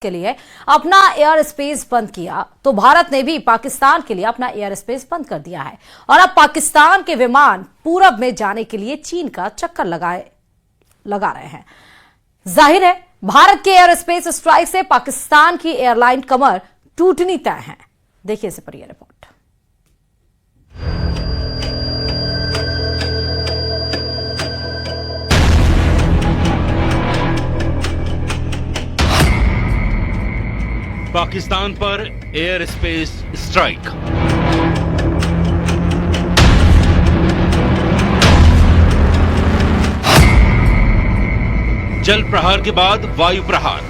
के लिए अपना एयर स्पेस बंद किया तो भारत ने भी पाकिस्तान के लिए अपना एयर स्पेस बंद कर दिया है और अब पाकिस्तान के विमान पूरब में जाने के लिए चीन का चक्कर लगा रहे हैं। जाहिर है भारत के एयर स्पेस स्ट्राइक से पाकिस्तान की एयरलाइन कमर टूटनी तय है। देखिए इस पर यह रिपोर्ट। पाकिस्तान पर एयर स्पेस स्ट्राइक। जल प्रहार के बाद वायु प्रहार।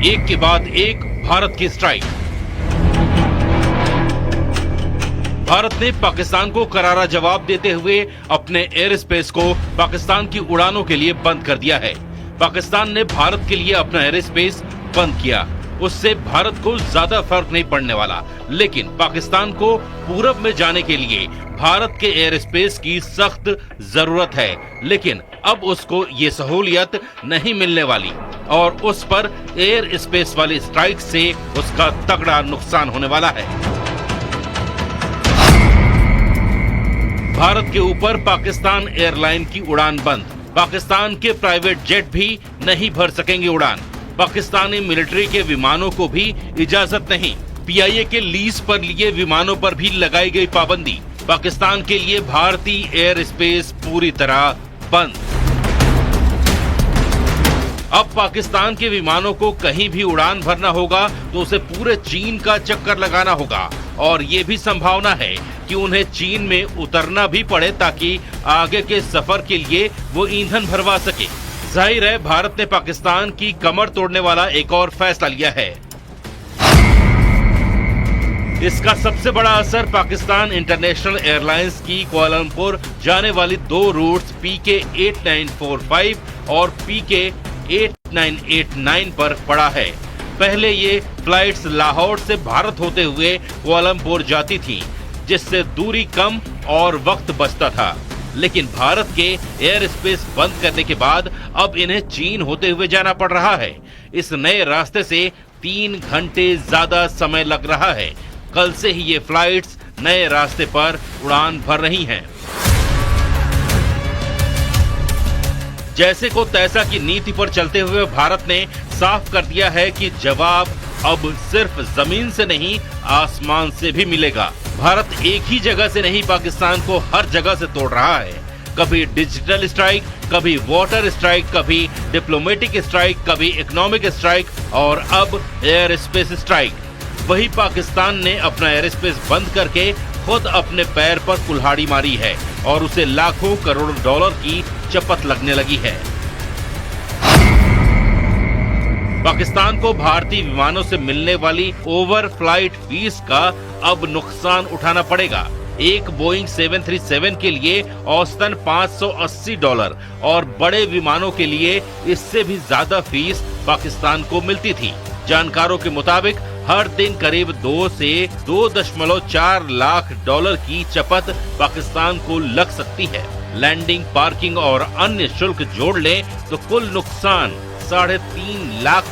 एक के बाद एक भारत की स्ट्राइक। भारत ने पाकिस्तान को करारा जवाब देते हुए अपने एयर स्पेस को पाकिस्तान की उड़ानों के लिए बंद कर दिया है। पाकिस्तान ने भारत के लिए अपना एयर स्पेस बंद किया, उससे भारत को ज्यादा फर्क नहीं पड़ने वाला, लेकिन पाकिस्तान को पूरब में जाने के लिए भारत के एयर स्पेस की सख्त जरूरत है। लेकिन अब उसको ये सहूलियत नहीं मिलने वाली और उस पर एयर स्पेस वाली स्ट्राइक से उसका तगड़ा नुकसान होने वाला है। भारत के ऊपर पाकिस्तान एयरलाइन की उड़ान बंद। पाकिस्तान के प्राइवेट जेट भी नहीं भर सकेंगे उड़ान। पाकिस्तानी मिलिट्री के विमानों को भी इजाजत नहीं। पीआईए के लीज पर लिए विमानों पर भी लगाई गई पाबंदी। पाकिस्तान के लिए भारतीय एयर स्पेस पूरी तरह बंद। अब पाकिस्तान के विमानों को कहीं भी उड़ान भरना होगा तो उसे पूरे चीन का चक्कर लगाना होगा और ये भी संभावना है कि उन्हें चीन में उतरना भी पड़े ताकि आगे के सफर के लिए वो ईंधन भरवा सके। जाहिर है भारत ने पाकिस्तान की कमर तोड़ने वाला एक और फैसला लिया है। इसका सबसे बड़ा असर पाकिस्तान इंटरनेशनल एयरलाइंस की कुआलालंपुर जाने वाली दो रूट्स पीके 8945 और पीके 8989 पर पड़ा है। पहले ये फ्लाइट्स लाहौर से भारत होते हुए कुआलालंपुर जाती थी, जिससे दूरी कम और वक्त बचता था। लेकिन भारत के एयर स्पेस बंद करने के बाद अब इन्हें चीन होते हुए जाना पड़ रहा है। इस नए रास्ते से 3 घंटे ज्यादा समय लग रहा है। कल से ही ये फ्लाइट्स नए रास्ते पर उड़ान भर रही हैं। जैसे को तैसा की नीति पर चलते हुए भारत ने साफ कर दिया है कि जवाब अब सिर्फ जमीन से नहीं आसमान से भी मिलेगा। भारत एक ही जगह से नहीं पाकिस्तान को हर जगह से तोड़ रहा है। कभी डिजिटल स्ट्राइक, कभी वाटर स्ट्राइक, कभी डिप्लोमेटिक स्ट्राइक, कभी इकोनॉमिक स्ट्राइक और अब एयर स्पेस स्ट्राइक। वही पाकिस्तान ने अपना एयर स्पेस बंद करके खुद अपने पैर पर कुल्हाड़ी मारी है और उसे लाखों करोड़ डॉलर की चपत लगने लगी है। पाकिस्तान को भारतीय विमानों से मिलने वाली ओवर फ्लाइट फीस का अब नुकसान उठाना पड़ेगा। एक बोइंग 737 के लिए औसतन $580 और बड़े विमानों के लिए इससे भी ज्यादा फीस पाकिस्तान को मिलती थी। जानकारों के मुताबिक हर दिन करीब 2 से 2.4 लाख डॉलर की चपत पाकिस्तान को लग सकती है। लैंडिंग, पार्किंग और अन्य शुल्क जोड़ लें तो कुल नुकसान $3.5 लाख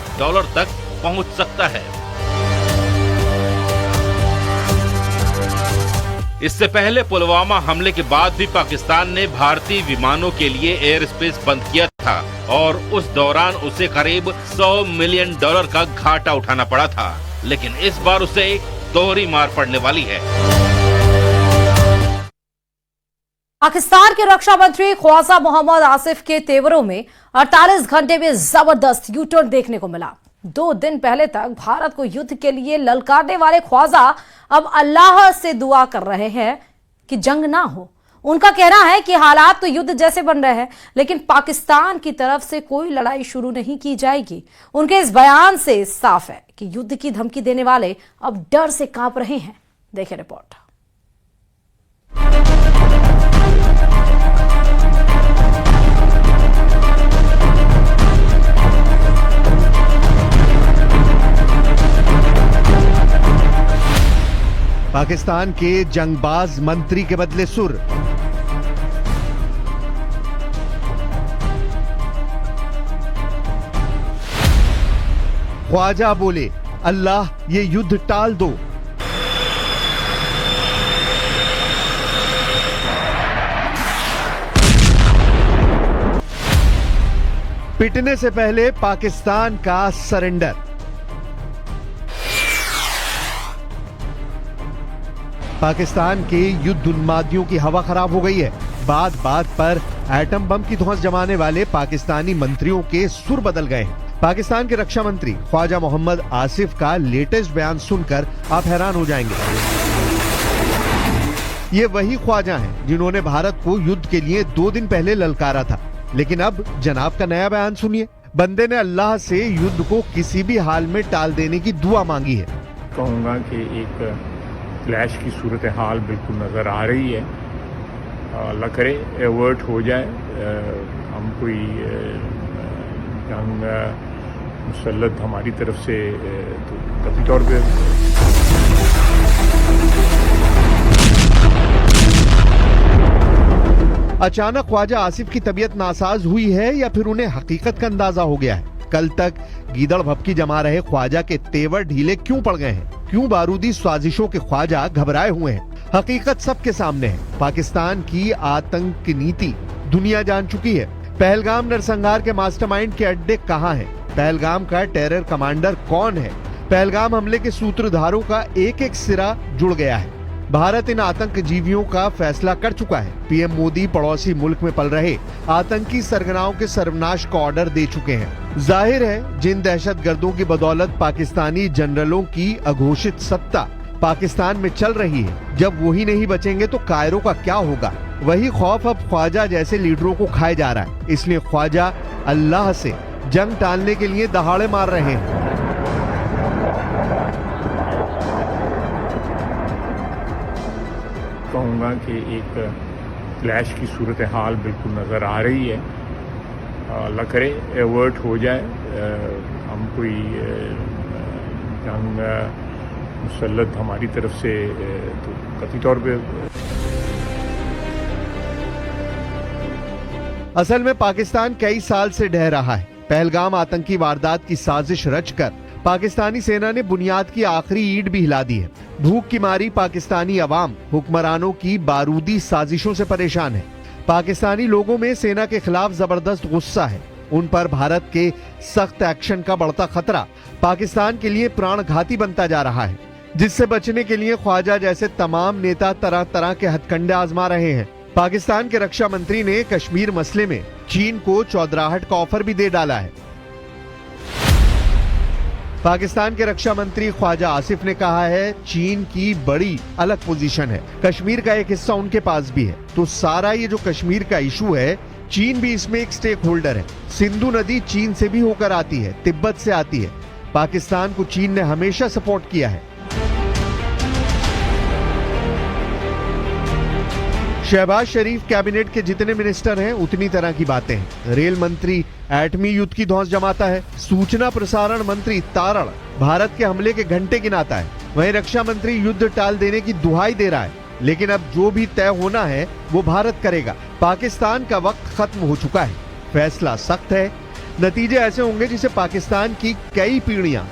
तक पहुंच सकता है। इससे पहले पुलवामा हमले के बाद भी पाकिस्तान ने भारतीय विमानों के लिए एयर स्पेस बंद किया था और उस दौरान उसे करीब $100 मिलियन का घाटा उठाना पड़ा था। लेकिन इस बार उसे दोहरी मार पड़ने वाली है। पाकिस्तान के रक्षा मंत्री ख्वाजा मोहम्मद आसिफ के तेवरों में 48 घंटे में जबरदस्त यू टर्न देखने को मिला। 2 दिन पहले तक भारत को युद्ध के लिए ललकारने वाले ख्वाजा अब अल्लाह से दुआ कर रहे हैं कि जंग ना हो। उनका कहना है कि हालात तो युद्ध जैसे बन रहे हैं, लेकिन पाकिस्तान की तरफ से कोई लड़ाई शुरू नहीं की जाएगी। उनके इस बयान से साफ है कि युद्ध की धमकी देने वाले अब डर से कांप रहे हैं। देखिए रिपोर्ट। पाकिस्तान के जंगबाज मंत्री के बदले सुर। ख्वाजा बोले, अल्लाह ये युद्ध टाल दो। पिटने से पहले पाकिस्तान का सरेंडर। पाकिस्तान के युद्ध उन्मादियों की हवा खराब हो गई है। बात बात पर एटम बम की धौंस जमाने वाले पाकिस्तानी मंत्रियों के सुर बदल गए हैं। पाकिस्तान के रक्षा मंत्री ख्वाजा मोहम्मद आसिफ का लेटेस्ट बयान सुनकर आप हैरान हो जाएंगे। ये वही ख्वाजा हैं जिन्होंने भारत को युद्ध के लिए 2 दिन पहले ललकारा था, लेकिन अब जनाब का नया बयान सुनिए। बंदे ने अल्लाह से युद्ध को किसी भी हाल में टाल देने की दुआ मांगी है। कहूँगा कि एक क्लैश की सूरत हाल बिल्कुल नज़र आ रही है। अल्लाह करे एवर्ट हो जाए, हम कोई जंग मुसल्लत हमारी तरफ से तो कतई तौर पे अचानक ख्वाजा आसिफ की तबीयत नासाज हुई है या फिर उन्हें हकीकत का अंदाजा हो गया है? कल तक गीदड़ भपकी जमा रहे ख्वाजा के तेवर ढीले क्यों पड़ गए हैं? क्यों बारूदी साजिशों के ख्वाजा घबराए हुए हैं? हकीकत सबके सामने है। पाकिस्तान की आतंक नीति दुनिया जान चुकी है। पहलगाम नरसंहार के मास्टरमाइंड के अड्डे कहाँ हैं? पहलगाम का टेरर कमांडर कौन है? पहलगाम हमले के सूत्रधारों का एक एक सिरा जुड़ गया है। भारत इन आतंकजीवियों का फैसला कर चुका है। पीएम मोदी पड़ोसी मुल्क में पल रहे आतंकी सरगनाओं के सर्वनाश का ऑर्डर दे चुके हैं। जाहिर है जिन दहशतगर्दों की बदौलत पाकिस्तानी जनरलों की अघोषित सत्ता पाकिस्तान में चल रही है, जब वही नहीं बचेंगे तो कायरों का क्या होगा? वही खौफ अब ख्वाजा जैसे लीडरों को खाए जा रहा है। इसलिए ख्वाजा अल्लाह से जंग टालने के लिए दहाड़े मार रहे हैं। कहूँगा कि एक क्लैश की सूरत हाल बिल्कुल नज़र आ रही है। अल्लाह करे एवर्ट हो जाए, हम कोई जंग मुसल्लत हमारी तरफ से तो कतई तौर पे असल में पाकिस्तान कई साल से ढह रहा है। पहलगाम आतंकी वारदात की साजिश रचकर पाकिस्तानी सेना ने बुनियाद की आखिरी ईंट भी हिला दी है। भूख की मारी पाकिस्तानी अवाम हुक्मरानों की बारूदी साजिशों से परेशान है। पाकिस्तानी लोगों में सेना के खिलाफ जबरदस्त गुस्सा है। उन पर भारत के सख्त एक्शन का बढ़ता खतरा पाकिस्तान के लिए प्राणघाती बनता जा रहा है, जिससे बचने के लिए ख्वाजा जैसे तमाम नेता तरह तरह के हथकंडे आजमा रहे हैं। पाकिस्तान के रक्षा मंत्री ने कश्मीर मसले में चीन को चौधराहट का ऑफर भी दे डाला है। पाकिस्तान के रक्षा मंत्री ख्वाजा आसिफ ने कहा है चीन की बड़ी अलग पोजीशन है, कश्मीर का एक हिस्सा उनके पास भी है, तो सारा ये जो कश्मीर का इशू है चीन भी इसमें एक स्टेक होल्डर है। सिंधु नदी चीन से भी होकर आती है, तिब्बत से आती है। पाकिस्तान को चीन ने हमेशा सपोर्ट किया है। शहबाज शरीफ कैबिनेट के जितने मिनिस्टर हैं उतनी तरह की बातें हैं। रेल मंत्री एटमी युद्ध की धौंस जमाता है। सूचना प्रसारण मंत्री तारण भारत के हमले के घंटे गिनाता है। वहीं रक्षा मंत्री युद्ध टाल देने की दुहाई दे रहा है। लेकिन अब जो भी तय होना है वो भारत करेगा। पाकिस्तान का वक्त खत्म हो चुका है। फैसला सख्त है। नतीजे ऐसे होंगे जिसे पाकिस्तान की कई पीढ़ियां